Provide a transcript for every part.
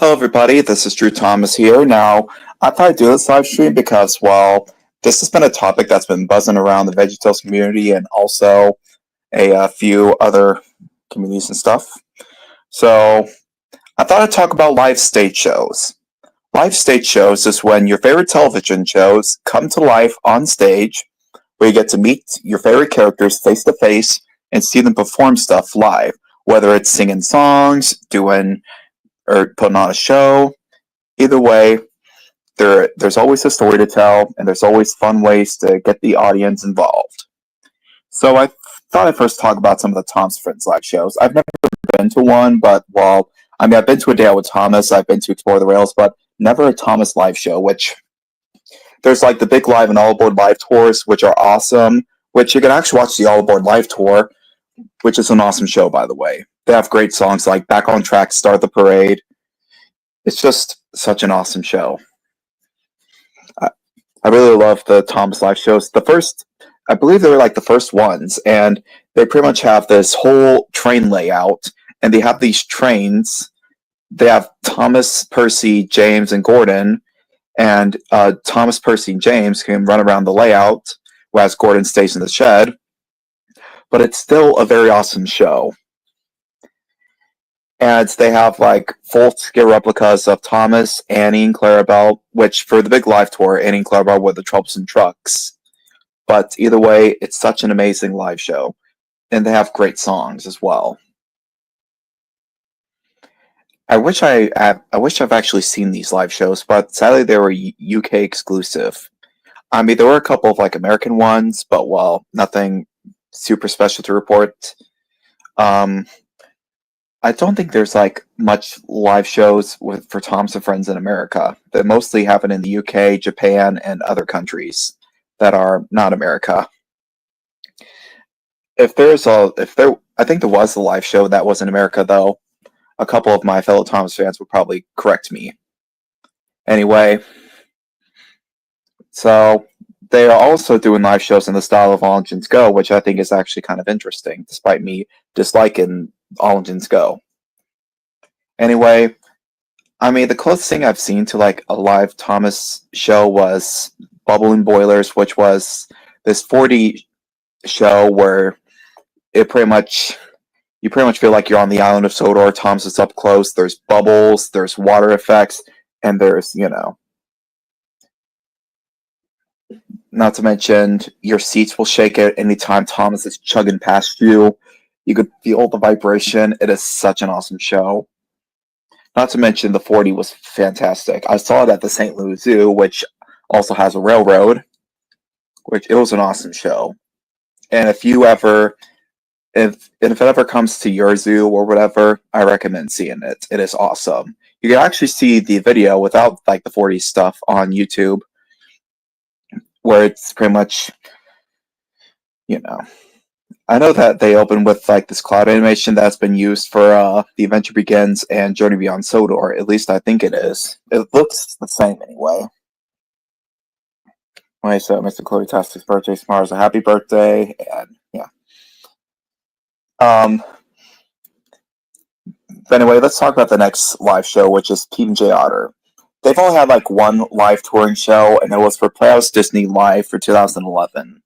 Hello, everybody. This is Drew Thomas here. Now, I thought I'd do this live stream because, well, this has been a topic that's been buzzing around the VeggieTales community and also a few other communities and stuff. So, I thought I'd talk about live stage shows. Live stage shows is when your favorite television shows come to life on stage, where you get to meet your favorite characters face to face and see them perform stuff live, whether it's singing songs, doing or putting on a show. Either way, there's always a story to tell, and there's always fun ways to get the audience involved. So I thought I'd first talk about some of the Tom's Friends live shows. I've never been to one, but I've been to a day out with Thomas, I've been to Explore the Rails, but never a Thomas live show, which there's like the Big Live and All Aboard live tours, which are awesome, which you can actually watch the All Aboard live tour, which is an awesome show, by the way. They have great songs like Back on Track, Start the Parade. It's just such an awesome show. I really love the Thomas live shows. I believe they were like the first ones, and they pretty much have this whole train layout, and they have these trains. They have Thomas, Percy, James, and Gordon, and Thomas, Percy, and James can run around the layout, whereas Gordon stays in the shed. But it's still a very awesome show. And they have like full-scale replicas of Thomas, Annie, and Clarabelle, which for the big live tour, Annie and Clarabelle were the Troublesome Trucks. But either way, it's such an amazing live show. And they have great songs as well. I wish I've actually seen these live shows, but sadly they were UK exclusive. I mean, there were a couple of like American ones, but nothing super special to report. I don't think there's like much live shows for Tom's and Friends in America. They mostly happen in the UK, Japan, and other countries that are not America. I think there was a live show that was in America though. A couple of my fellow Thomas fans would probably correct me. Anyway, so they are also doing live shows in the style of All Engines Go, which I think is actually kind of interesting, despite me disliking All Engines Go. Anyway, I mean, the closest thing I've seen to like a live Thomas show was Bubble and Boilers, which was this 4D show where you pretty much feel like you're on the island of Sodor. Thomas is up close. There's bubbles, there's water effects, and there's, not to mention your seats will shake at any time Thomas is chugging past you. You could feel the vibration. It is such an awesome show. Not to mention the 4D was fantastic. I saw it at the St. Louis Zoo, which also has a railroad, which it was an awesome show. And if it ever comes to your zoo or whatever, I recommend seeing it. It is awesome. You can actually see the video without like the 4D stuff on YouTube, where it's pretty much, I know that they open with like this cloud animation that's been used for The Adventure Begins and Journey Beyond Sodor. At least I think it is. It looks the same anyway. Anyway, so Mr. Chloe Tastic's birthday tomorrow is a happy birthday, and yeah. Anyway, let's talk about the next live show, which is PB&J Otter. They've only had like one live touring show, and it was for Playhouse Disney Live for 2011.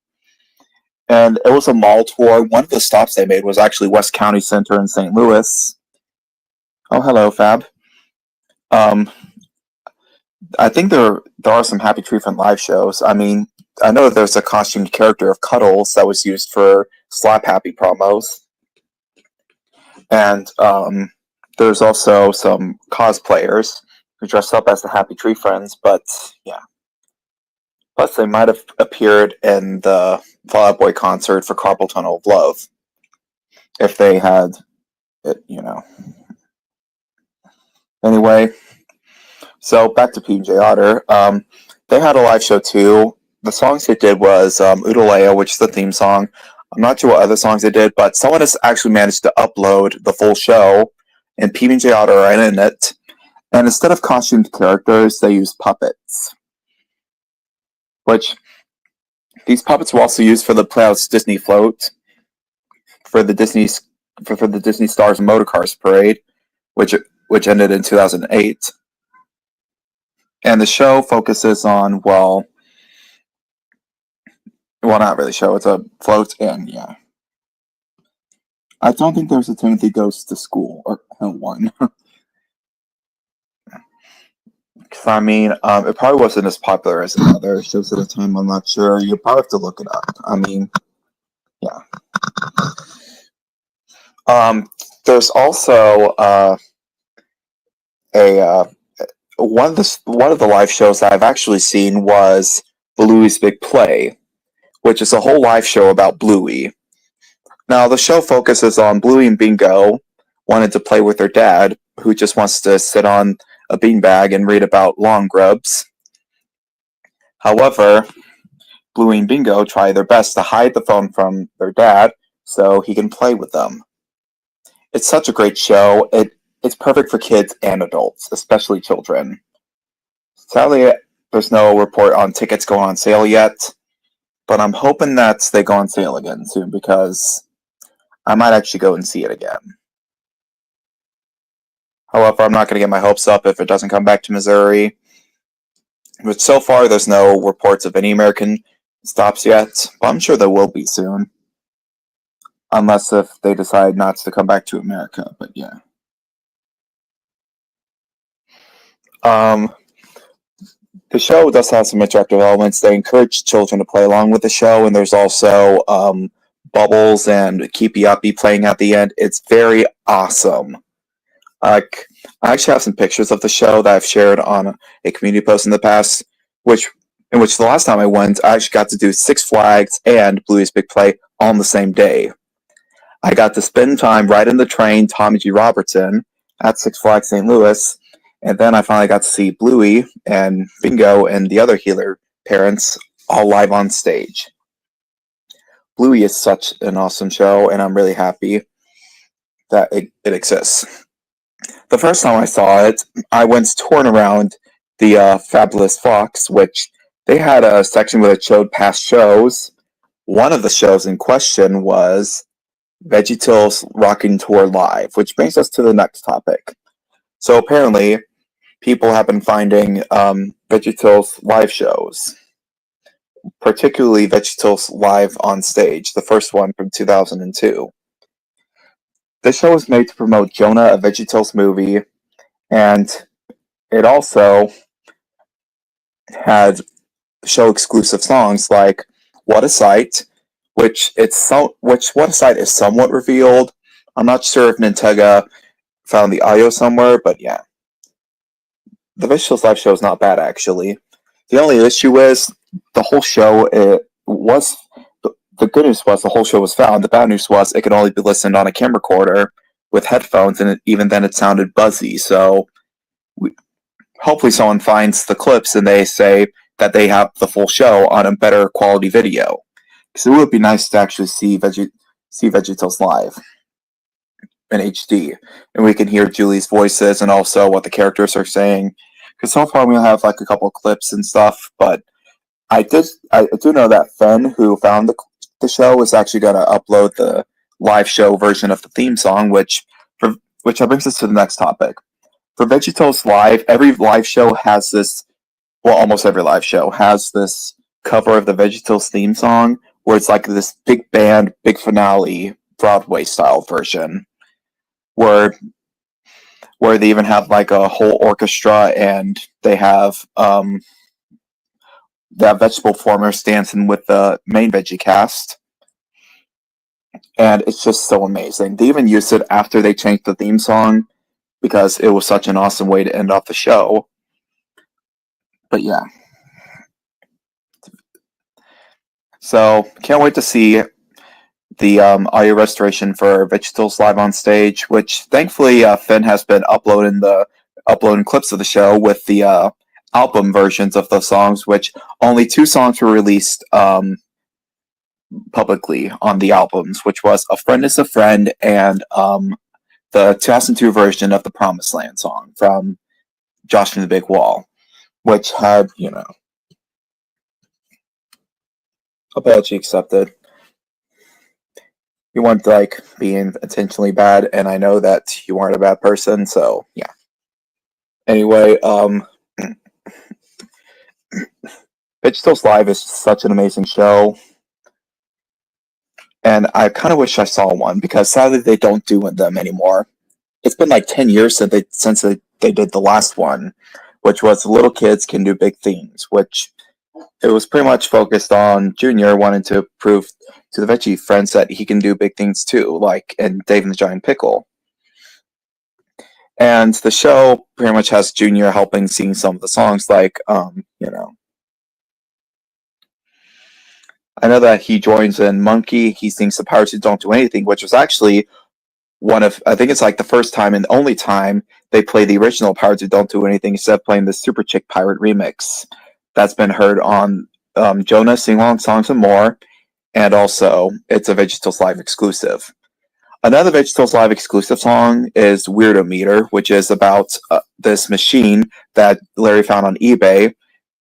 And it was a mall tour. One of the stops they made was actually West County Center in St. Louis. Oh, hello, Fab. I think there are some Happy Tree Friend live shows. I mean, I know there's a costumed character of Cuddles that was used for Slap Happy promos. And there's also some cosplayers who dressed up as the Happy Tree Friends, but yeah. Plus, they might have appeared in the Fall Out Boy concert for Carpal Tunnel of Love. If they had it, Anyway, so back to PB&J Otter. They had a live show too. The songs they did was Udalea, which is the theme song. I'm not sure what other songs they did, but someone has actually managed to upload the full show, and PB&J Otter are in it. And instead of costumed characters, they use puppets. Which, these puppets were also used for the Playhouse Disney Float, for the Disney Stars and Motor Cars Parade, which which ended in 2008. And the show focuses on, not really show, it's a float, and yeah. I don't think there's a Timothy Goes to School or one. I mean, it probably wasn't as popular as other shows at the time. I'm not sure. You probably have to look it up. I mean, yeah. There's also a one of the live shows that I've actually seen was Bluey's Big Play, which is a whole live show about Bluey. Now, the show focuses on Bluey and Bingo wanting to play with their dad, who just wants to sit on a beanbag and read about lawn grubs. However, Bluey and Bingo try their best to hide the phone from their dad so he can play with them. It's such a great show. It's perfect for kids and adults, especially children. Sadly, there's no report on tickets going on sale yet, but I'm hoping that they go on sale again soon because I might actually go and see it again. However, I'm not going to get my hopes up if it doesn't come back to Missouri. But so far, there's no reports of any American stops yet, but I'm sure there will be soon. Unless if they decide not to come back to America, but yeah. The show does have some interactive elements. They encourage children to play along with the show, and there's also bubbles and keep you uppy playing at the end. It's very awesome. I actually have some pictures of the show that I've shared on a community post in the past, in which the last time I went, I actually got to do Six Flags and Bluey's Big Play on the same day. I got to spend time riding the train Tommy G. Robertson at Six Flags St. Louis, and then I finally got to see Bluey and Bingo and the other healer parents all live on stage. Bluey is such an awesome show, and I'm really happy that it exists. The first time I saw it, I went touring around the Fabulous Fox, which they had a section where it showed past shows. One of the shows in question was VeggieTales Rocking Tour Live, which brings us to the next topic. So apparently, people have been finding VeggieTales live shows, particularly VeggieTales Live on Stage, the first one from 2002. This show was made to promote Jonah, a VeggieTales movie, and it also had show exclusive songs like "What a Sight," which "What a Sight" is somewhat revealed. I'm not sure if Nintega found the audio somewhere, but yeah. The VeggieTales live show is not bad actually. The only issue is the whole show. The good news was the whole show was found. The bad news was it could only be listened on a camera recorder with headphones, and even then it sounded buzzy. So hopefully someone finds the clips and they say that they have the full show on a better quality video. Because it would be nice to actually see VeggieTales live in HD, and we can hear Julie's voices and also what the characters are saying. Because so far we have like a couple of clips and stuff, but I do know that Fenn, who found the show, is actually going to upload the live show version of the theme song, which brings us to the next topic. For VeggieTales Live, every live show has this. Well, almost every live show has this cover of the VeggieTales theme song, where it's like this big band, big finale, Broadway style version, where they even have like a whole orchestra, and they have vegetable formers dancing with the main veggie cast, and it's just so amazing. They even used it after they changed the theme song because it was such an awesome way to end off the show. But yeah, so can't wait to see the audio restoration for VeggieTales Live on Stage, which thankfully Finn has been uploading clips of the show with the album versions of the songs, which only 2 songs were released publicly on the albums, which was "A Friend Is a Friend" and the 2002 version of the Promised Land song from Josh from the Big Wall, which had, apology accepted. You weren't like being intentionally bad, and I know that you weren't a bad person, so yeah. Anyway, VeggieTales Live is such an amazing show, and I kind of wish I saw one because sadly they don't do them anymore. It's been like 10 years since they did the last one, which was little kids can do big things, which it was pretty much focused on Junior wanting to prove to the Veggie friends that he can do big things too, like in Dave and the Giant Pickle. And the show pretty much has Junior helping sing some of the songs, like, I know that he joins in Monkey, he sings The Pirates Who Don't Do Anything, which was actually I think it's like the first time and only time they play the original Pirates Who Don't Do Anything instead of playing the Super Chick Pirate remix. That's been heard on Jonah Sing Along Songs and More, and also it's a VeggieTales Live exclusive. Another VeggieTales Live exclusive song is Weirdo Meter, which is about this machine that Larry found on eBay.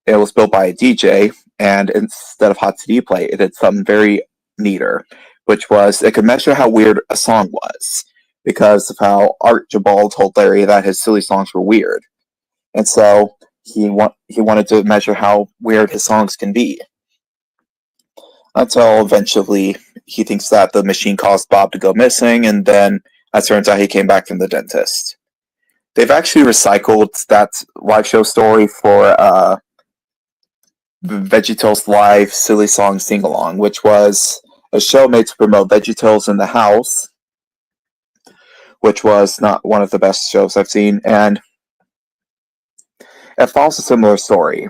It was built by a DJ, and instead of hot CD play, it did something very neater, which was it could measure how weird a song was because of how Art Jabal told Larry that his silly songs were weird. And so he wanted to measure how weird his songs can be. Until eventually he thinks that the machine caused Bob to go missing, and then it turns out he came back from the dentist. They've actually recycled that live show story for VeggieTales Live Silly Song Sing Along, which was a show made to promote VeggieTales in the house, which was not one of the best shows I've seen, and it follows a similar story.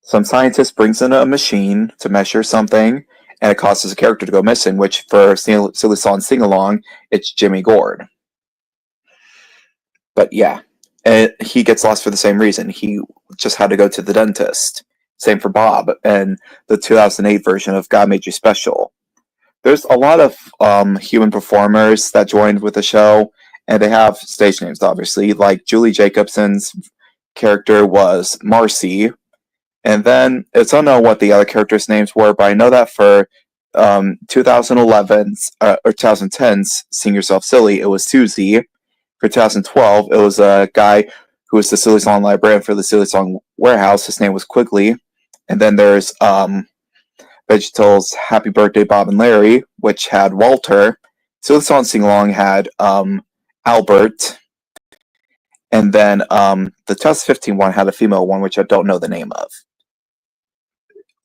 Some scientist brings in a machine to measure something, and it causes a character to go missing, which for Silly Song Sing Along, it's Jimmy Gord. But yeah, he gets lost for the same reason. He just had to go to the dentist. Same for Bob and the 2008 version of God Made You Special. There's a lot of human performers that joined with the show, and they have stage names, obviously. Like Julie Jacobson's character was Marcy, and then it's unknown what the other characters' names were, but I know that for 2011's or 2010's Sing Yourself Silly, it was Susie. For 2012, it was a guy who was the Silly Song librarian for the Silly Song Warehouse. His name was Quigley. And then there's VeggieTales Happy Birthday Bob and Larry, which had Walter. Silly Song Sing Along had Albert. And then the 2015 one had a female one, which I don't know the name of.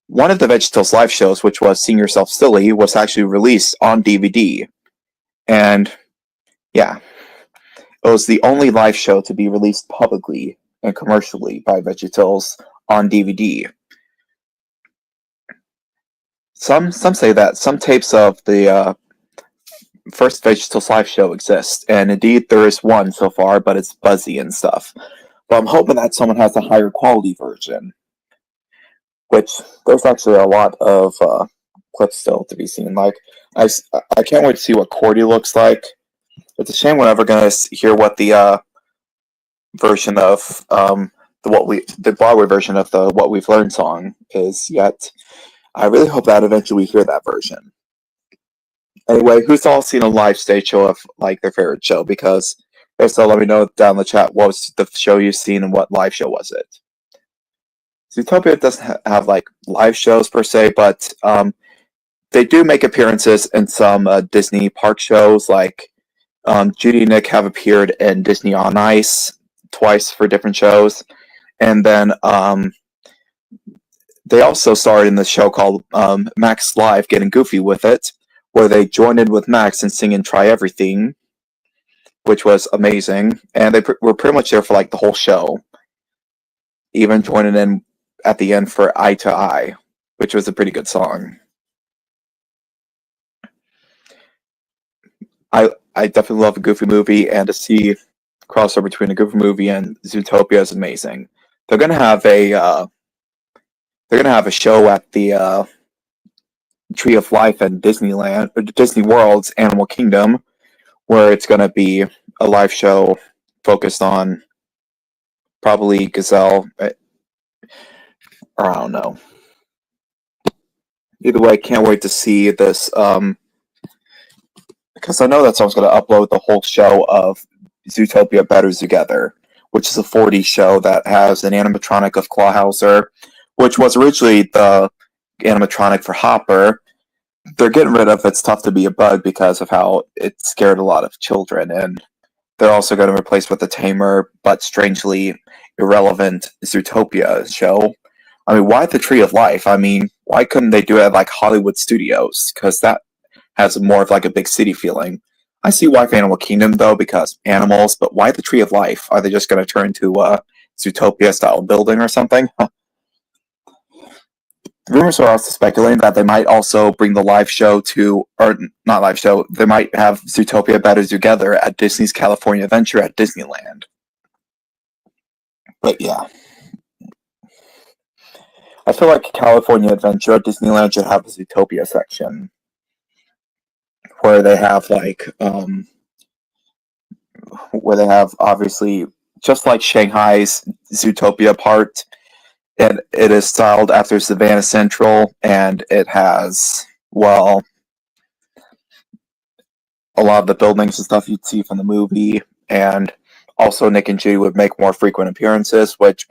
One of the VeggieTales live shows, which was Sing Yourself Silly, was actually released on DVD. And yeah, it was the only live show to be released publicly and commercially by VeggieTales on DVD. Some say that some tapes of the first VeggieTales live show exist, and indeed there is one so far, but it's buzzy and stuff. But I'm hoping that someone has a higher quality version, which there's actually a lot of clips still to be seen. Like I can't wait to see what Cordy looks like. It's a shame we're never gonna hear what the version of the Broadway version of the What We've Learned song is yet. I really hope that eventually we hear that version. Anyway, who's all seen a live stage show of like their favorite show? Because if so, let me know down in the chat what was the show you've seen and what live show was it. Zootopia doesn't have like live shows per se, but they do make appearances in some Disney park shows. Like Judy and Nick have appeared in Disney on Ice twice for different shows, and then they also starred in the show called Max Live, Getting Goofy with It, where they joined in with Max and sing and Try Everything, which was amazing. And they were pretty much there for like the whole show, even joining in at the end for Eye to Eye, which was a pretty good song. I definitely love a Goofy movie, and to see crossover between a Goofy movie and Zootopia is amazing. They're gonna have a show at the Tree of Life at Disneyland, or Disney World's Animal Kingdom, where it's gonna be a live show focused on probably Gazelle, or I don't know. Either way, can't wait to see this. Because I know that someone's going to upload the whole show of Zootopia Better Together, which is a 4D show that has an animatronic of Clawhauser, which was originally the animatronic for Hopper. They're getting rid of It's Tough to Be a Bug because of how it scared a lot of children, and they're also going to replace with the tamer but strangely irrelevant Zootopia show. I mean, why the Tree of Life? I mean, why couldn't they do it at like Hollywood Studios? Because that has more of like a big city feeling. I see why for Animal Kingdom though, because animals, but why the Tree of Life? Are they just going to turn into a Zootopia style building or something? Rumors are also speculating that they might also bring the live show to, or not live show, they might have Zootopia Better Together at Disney's California Adventure at Disneyland. But yeah. I feel like California Adventure at Disneyland should have a Zootopia section where they have like, where they have obviously, just like Shanghai's Zootopia part, and it is styled after Savannah Central, and it has, well, a lot of the buildings and stuff you'd see from the movie, and also Nick and Judy would make more frequent appearances, which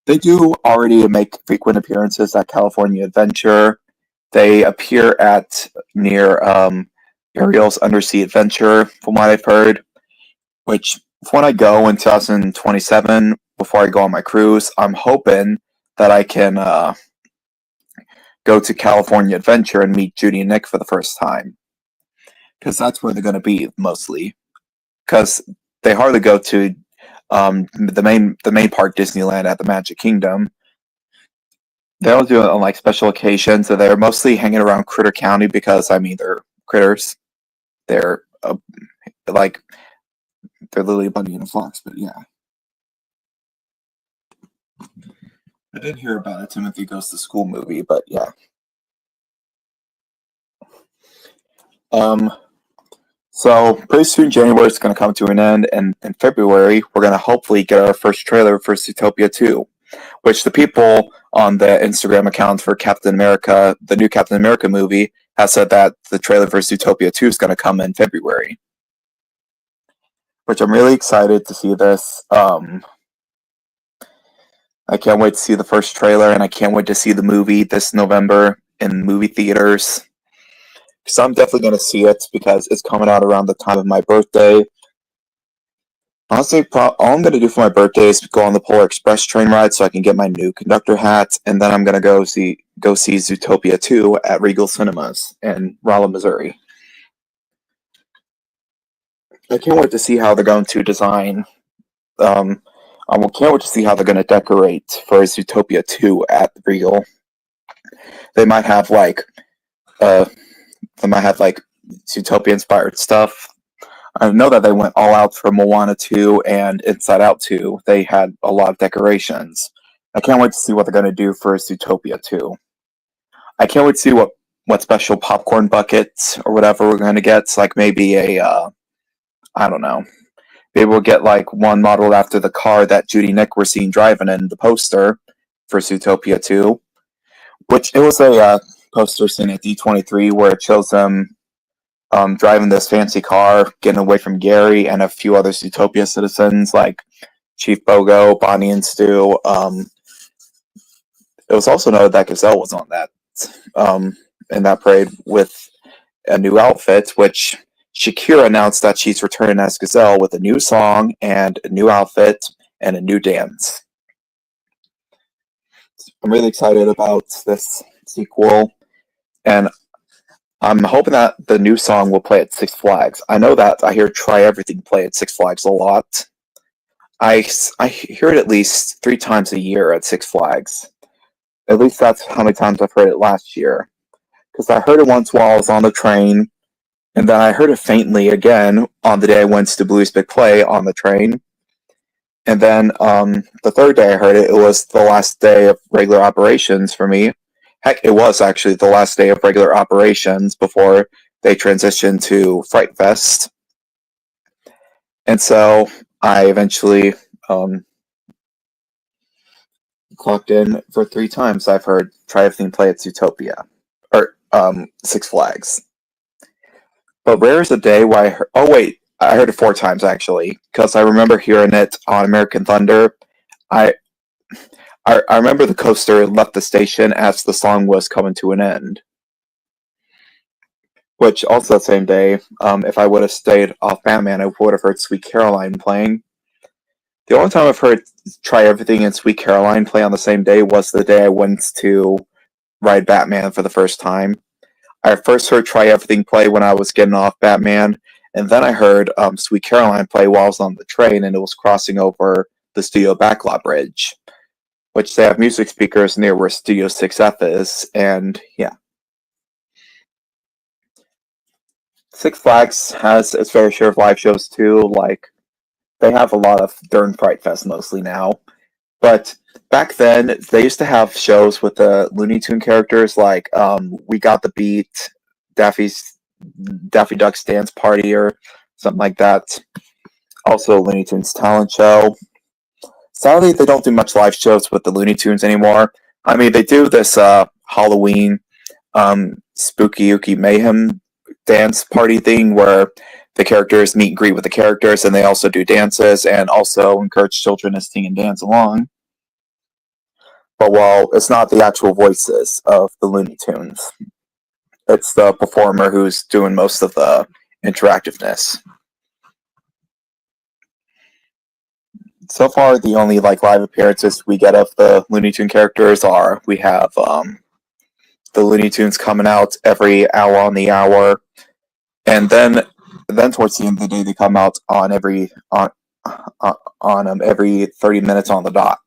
they do already make frequent appearances at California Adventure. They appear at near Ariel's Undersea Adventure, from what I've heard, which when I go in 2027, before I go on my cruise, I'm hoping that I can go to California Adventure and meet Judy and Nick for the first time. Because that's where they're going to be, mostly. Because they hardly go to the main park, Disneyland, at the Magic Kingdom. They all do it on like special occasions, so they're mostly hanging around Critter County because, I mean, they're critters. They're like, they're Lily, Bunny, and a Fox, but yeah. I did hear about a Timothy Goes to School movie, but yeah. So pretty soon January is going to come to an end, and in February we're going to hopefully get our first trailer for Zootopia 2, which the people on the Instagram account for Captain America, the new Captain America movie, has said that the trailer for Zootopia 2 is going to come in February. Which I'm really excited to see this. I can't wait to see the first trailer, and I can't wait to see the movie this November in movie theaters. So I'm definitely going to see it because it's coming out around the time of my birthday. Honestly, all I'm going to do for my birthday is go on the Polar Express train ride so I can get my new conductor hat, and then I'm going to go see Zootopia 2 at Regal Cinemas in Rolla, Missouri. I can't wait to see how they're going to design. I can't wait to see how they're going to decorate for Zootopia 2 at Regal. They might have like Zootopia inspired stuff. I know that they went all out for Moana 2 and Inside Out 2. They had a lot of decorations. I can't wait to see what they're going to do for Zootopia 2. I can't wait to see what special popcorn buckets or whatever we're going to get. It's like maybe a, I don't know. Maybe we'll get like one modeled after the car that Judy and Nick were seen driving in the poster for Zootopia 2. Which it was a poster seen at D23 where it shows them driving this fancy car, getting away from Gary and a few other Zootopia citizens like Chief Bogo, Bonnie and Stu. It was also noted that Gazelle was on that in that parade with a new outfit, which Shakira announced that she's returning as Gazelle with a new song and a new outfit and a new dance. I'm really excited about this sequel, and I'm hoping that the new song will play at Six Flags. I know that I hear Try Everything play at Six Flags a lot. I hear it at least 3 times a year at Six Flags. At least that's how many times I've heard it last year. Because I heard it once while I was on the train, and then I heard it faintly again on the day I went to Bluey's Big Play on the train. And then the third day I heard it, it was the last day of regular operations for me. Heck, it was actually the last day of regular operations before they transitioned to Fright Fest. And so I eventually clocked in for 3 times. I've heard Try Everything play at Zootopia. Or Six Flags. But rare is the day where I heard... Oh, wait. I heard it 4 times actually, because I remember hearing it on American Thunder. I, I remember the coaster left the station as the song was coming to an end. Which also that same day, if I would have stayed off Batman, I would have heard Sweet Caroline playing. The only time I've heard Try Everything and Sweet Caroline play on the same day was the day I went to ride Batman for the first time. I first heard Try Everything play when I was getting off Batman, and then I heard Sweet Caroline play while I was on the train, and it was crossing over the Studio Backlot Bridge, which they have music speakers near where Studio 6F is, and yeah. Six Flags has its fair share of live shows too, like, they have a lot of during Fright Fest mostly now. But back then, they used to have shows with the Looney Tune characters, like We Got the Beat, Daffy Duck's Dance Party, or something like that. Also, Looney Tunes Talent Show. Sadly, they don't do much live shows with the Looney Tunes anymore. I mean, they do this Halloween Spooky Ooky Mayhem dance party thing where the characters meet and greet with the characters, and they also do dances and also encourage children to sing and dance along. But while it's not the actual voices of the Looney Tunes, it's the performer who's doing most of the interactiveness. So far, the only live appearances we get of the Looney Tune characters are we have the Looney Tunes coming out every hour on the hour, and then towards the end of the day they come out on every 30 minutes on the dot.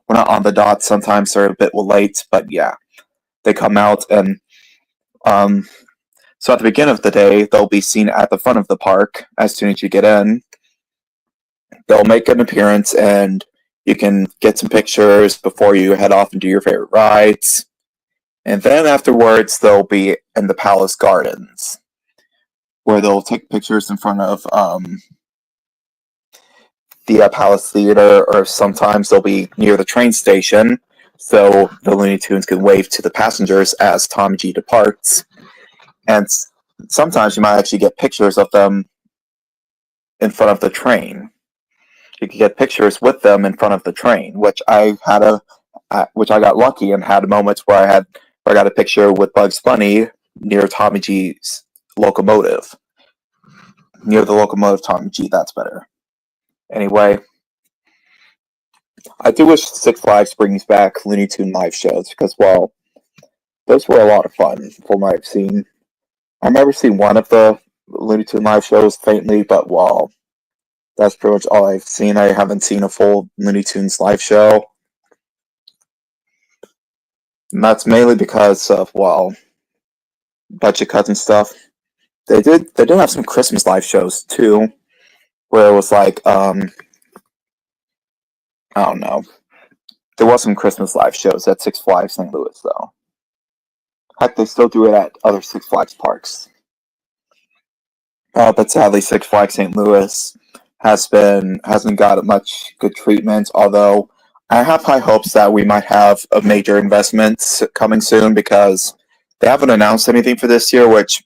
We're not on the dot. Sometimes they're a bit late, but yeah, they come out, and so at the beginning of the day they'll be seen at the front of the park. As soon as you get in, they'll make an appearance, and you can get some pictures before you head off and do your favorite rides. And then afterwards, they'll be in the Palace Gardens, where they'll take pictures in front of the Palace Theater, or sometimes they'll be near the train station, so the Looney Tunes can wave to the passengers as Tom G departs. And sometimes you might actually get pictures of them in front of the train. You can get pictures with them in front of the train, which I got lucky and had moments where I got a picture with Bugs Bunny near Tommy G's locomotive. Near the locomotive Tommy G, that's better. Anyway, I do wish Six Flags brings back Looney Tune live shows, because, well, those were a lot of fun from what I've seen. I remember seeing one of the Looney Tune live shows faintly, but, well, that's pretty much all I've seen. I haven't seen a full Looney Tunes live show. And that's mainly because of, well, budget cuts and stuff. They did have some Christmas live shows too, where it was like, I don't know. There was some Christmas live shows at Six Flags St. Louis, though. Heck, they still do it at other Six Flags parks. But sadly, Six Flags St. Louis hasn't got much good treatment, although I have high hopes that we might have a major investment coming soon, because they haven't announced anything for this year, which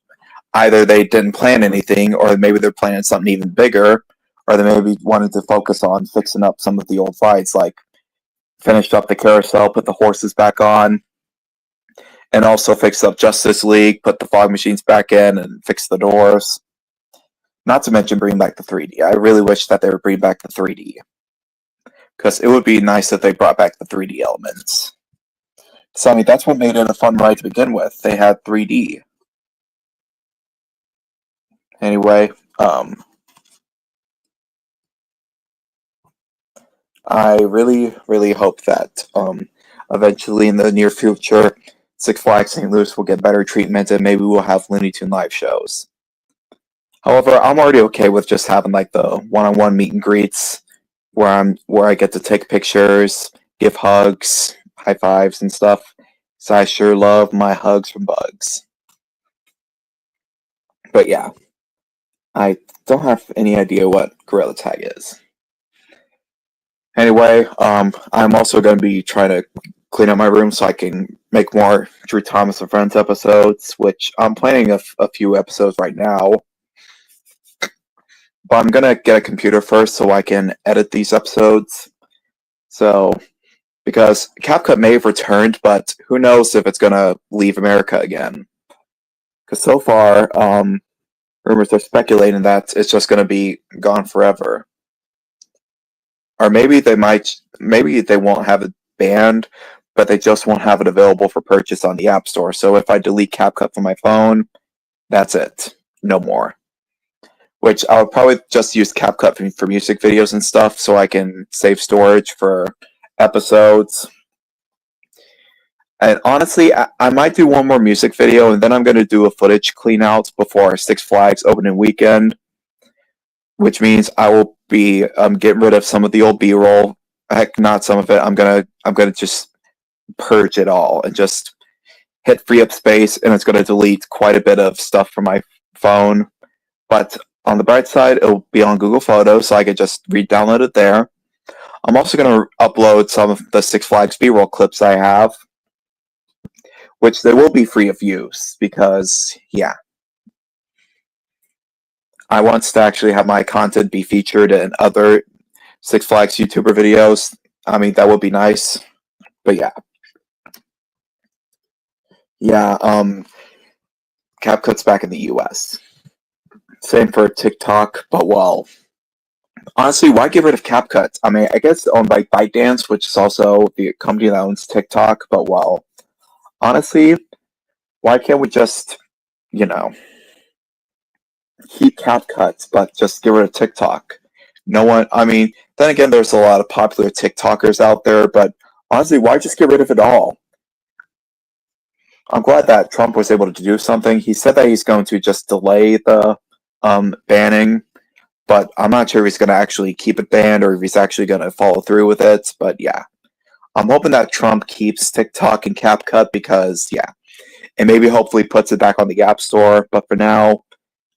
either they didn't plan anything, or maybe they're planning something even bigger, or they maybe wanted to focus on fixing up some of the old rides, like finished up the carousel, put the horses back on, and also fix up Justice League, put the fog machines back in, and fix the doors. Not to mention bring back the 3D. I really wish that they would bring back the 3D, because it would be nice if they brought back the 3D elements. So, I mean, that's what made it a fun ride to begin with. They had 3D. Anyway, I really, really hope that eventually in the near future, Six Flags St. Louis will get better treatment, and maybe we'll have Looney Tune live shows. However, I'm already okay with just having like the one-on-one meet and greets, where I get to take pictures, give hugs, high fives, and stuff. So I sure love my hugs from Bugs. But yeah, I don't have any idea what Gorilla Tag is. Anyway, I'm also going to be trying to clean up my room so I can make more Drew Thomas and Friends episodes, which I'm planning a few episodes right now. but I'm gonna get a computer first so I can edit these episodes. So, because CapCut may have returned, but who knows if it's gonna leave America again? Because so far, rumors are speculating that it's just gonna be gone forever. Or maybe they won't have it banned, but they just won't have it available for purchase on the App Store. So if I delete CapCut from my phone, that's it. No more. Which I would probably just use CapCut for music videos and stuff so I can save storage for episodes. And honestly, I might do one more music video and then I'm going to do a footage clean out before Six Flags opening weekend, which means I will be getting rid of some of the old B-roll. Heck, not some of it. I'm gonna just purge it all and just hit free up space, and it's gonna delete quite a bit of stuff from my phone. But on the bright side, it'll be on Google Photos, so I could just re-download it there. I'm also gonna upload some of the Six Flags B-roll clips I have, which they will be free of use because, yeah, I want to actually have my content be featured in other Six Flags YouTuber videos. I mean, that would be nice. But yeah. Yeah, CapCut's back in the US. Same for TikTok, but well, honestly, why get rid of CapCut? I mean, I guess it's owned by ByteDance, which is also the company that owns TikTok, but well, honestly, why can't we just, you know, keep CapCut, but just get rid of TikTok? No one, I mean, then again, there's a lot of popular TikTokers out there, but honestly, why just get rid of it all? I'm glad that Trump was able to do something. He said that he's going to just delay the banning, but I'm not sure if he's going to actually keep it banned or if he's actually going to follow through with it. But yeah, I'm hoping that Trump keeps TikTok and CapCut because, yeah, and maybe hopefully puts it back on the App Store. But for now,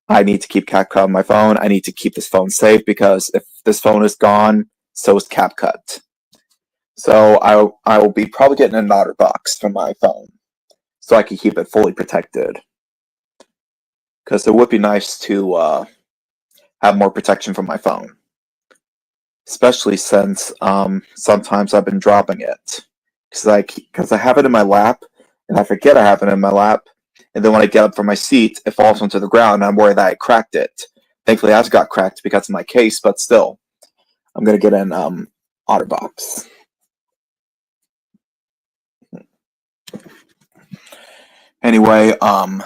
I need to keep CapCut on my phone. I need to keep this phone safe because if this phone is gone, so is CapCut. So I will be probably getting an Otter box for my phone so I can keep it fully protected. Because it would be nice to have more protection from my phone. Especially since sometimes I've been dropping it. Because I have it in my lap, and I forget I have it in my lap, and then when I get up from my seat, it falls onto the ground, and I'm worried that I cracked it. Thankfully, I've got cracked because of my case, but still, I'm going to get an Otter box. Anyway, I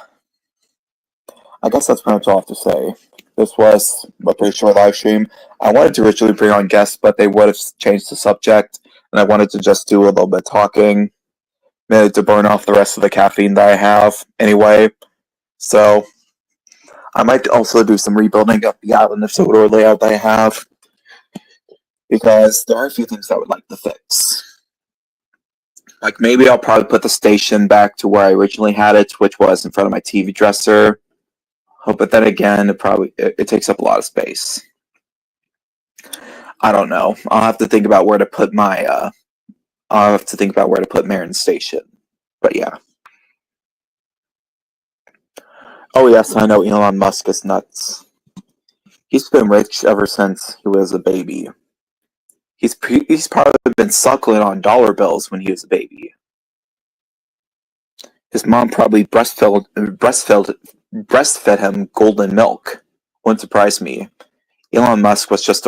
guess that's pretty much all I have to say. This was a pretty short live stream. I wanted to originally bring on guests, but they would have changed the subject, and I wanted to just do a little bit of talking, maybe to burn off the rest of the caffeine that I have anyway. So, I might also do some rebuilding of the Island of Sodor layout that I have, because there are a few things I would like to fix. Like, maybe I'll probably put the station back to where I originally had it, which was in front of my TV dresser. But then again, it takes up a lot of space. I don't know. I'll have to think about where to put my I'll have to think about where to put Marin Station. But yeah. Oh yes, I know Elon Musk is nuts. He's been rich ever since he was a baby. He's probably been suckling on dollar bills when he was a baby. His mom probably breastfed him golden milk. Wouldn't surprise me. Elon Musk was just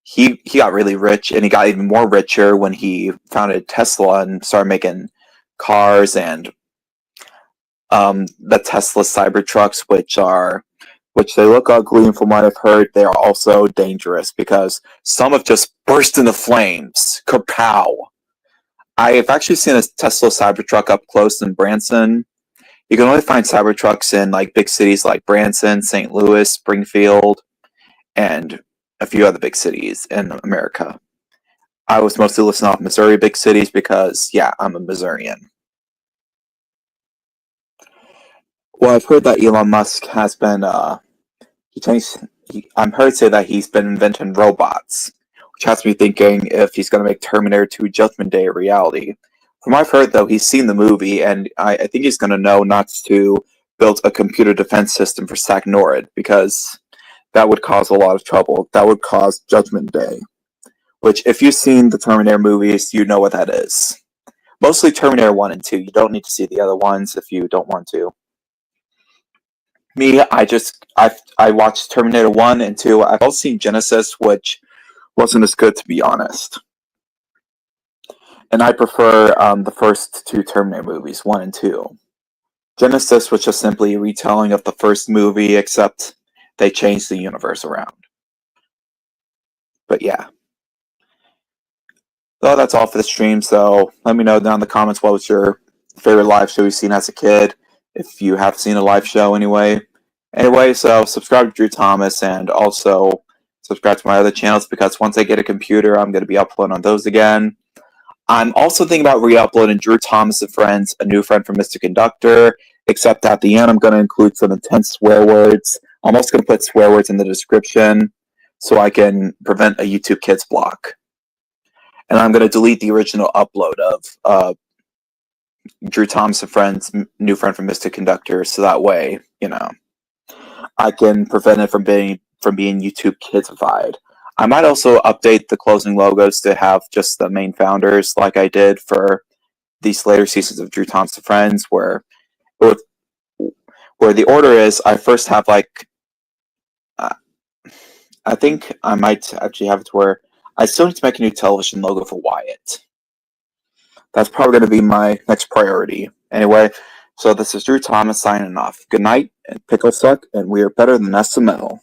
he got really rich, and he got even more richer when he founded Tesla and started making cars and the Tesla Cybertrucks, which they look ugly, and from what I've heard, they are also dangerous because some have just burst into flames. Kapow! I've actually seen a Tesla Cybertruck up close in Branson. You can only find Cybertrucks in like big cities like Branson, St. Louis, Springfield, and a few other big cities in America. I was mostly listening off Missouri big cities because, yeah, I'm a Missourian. Well, I've heard that Elon Musk has been, I'm heard say that he's been inventing robots, which has me thinking if he's going to make Terminator 2 Judgment Day a reality. From what I've heard, though, he's seen the movie, and I think he's going to know not to build a computer defense system for SAC NORAD, because that would cause a lot of trouble. That would cause Judgment Day, which, if you've seen the Terminator movies, you know what that is. Mostly Terminator 1 and 2. You don't need to see the other ones if you don't want to. Me, I watched Terminator 1 and 2. I've also seen Genesis, which wasn't as good, to be honest. And I prefer the first two Terminator movies, 1 and 2. Genesis was just simply a retelling of the first movie, except they changed the universe around. But yeah. Well, that's all for the stream, so let me know down in the comments what was your favorite live show you've seen as a kid, if you have seen a live show anyway. Anyway, so subscribe to Drew Thomas, and also subscribe to my other channels, because once I get a computer, I'm going to be uploading on those again. I'm also thinking about re-uploading Drew Thomas and Friends, a new friend from Mr. Conductor, except at the end I'm going to include some intense swear words. I'm also going to put swear words in the description so I can prevent a YouTube Kids block. And I'm going to delete the original upload of Drew Thomas and Friends, new friend from Mr. Conductor, so that way, I can prevent it from being YouTube Kidsified. I might also update the closing logos to have just the main founders, like I did for these later seasons of Drew Thomas and Friends, where the order is, I first have I think I might actually have it to where I still need to make a new television logo for Wyatt. That's probably going to be my next priority. Anyway, so this is Drew Thomas signing off. Good night, and pickles suck, and we are better than SML.